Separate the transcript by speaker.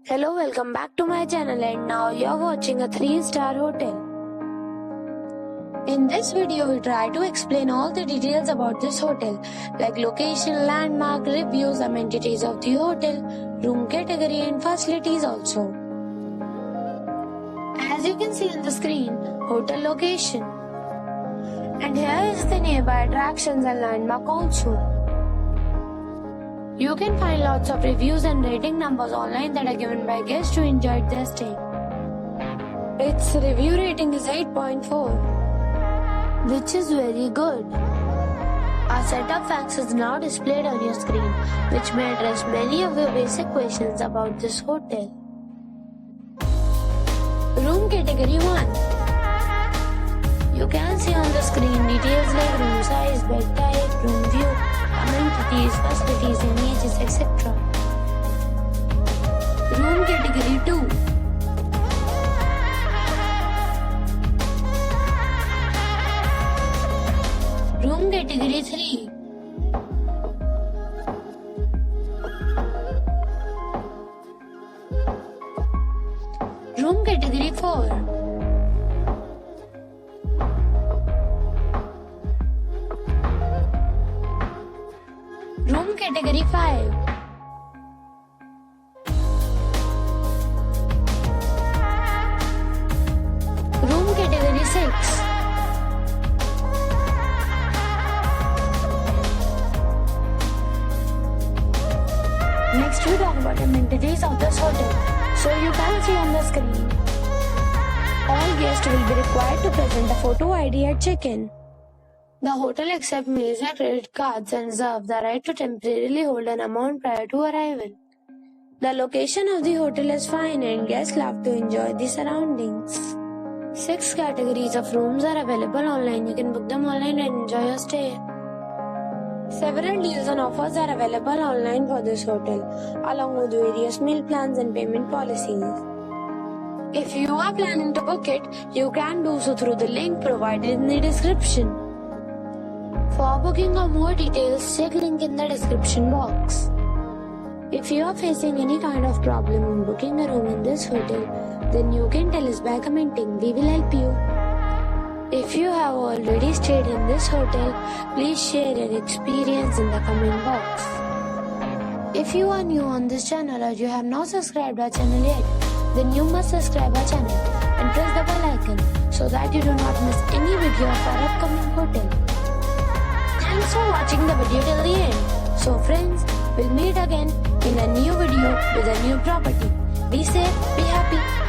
Speaker 1: Hello, welcome back to my channel, and now you're watching a 3-star hotel. In this video, we try to explain all the details about this hotel, like location, landmark, reviews, amenities of the hotel, room category and facilities also. As you can see on the screen, hotel location. And here is the nearby attractions and landmark also. You can find lots of reviews and rating numbers online that are given by guests who enjoyed their stay. Its review rating is 8.4, which is very good. Our set of facts is now displayed on your screen, which may address many of your basic questions about this hotel. Room category 1. You can see on the screen details like room size, bed type, room view, amenities, facilities, and ages, etc. Room category 2. Room category 3. Room category 4. Room category 5. Room category 6. Next we talk about amenities of this hotel. So you can see on the screen, all guests will be required to present a photo ID at check-in. The hotel accepts major credit cards and reserves the right to temporarily hold an amount prior to arrival. The location of the hotel is fine and guests love to enjoy the surroundings. 6 categories of rooms are available online. You can book them online and enjoy your stay. Several deals and offers are available online for this hotel, along with various meal plans and payment policies. If you are planning to book it, you can do so through the link provided in the description. For booking or more details, check link in the description box. If you are facing any kind of problem in booking a room in this hotel, then you can tell us by commenting. We will help you. If you have already stayed in this hotel, please share your experience in the comment box. If you are new on this channel or you have not subscribed our channel yet, then you must subscribe our channel and press the bell icon so that you do not miss any video of our upcoming hotel. Thanks for watching the video till the end. So friends, we'll meet again in a new video with a new property. Be safe, be happy.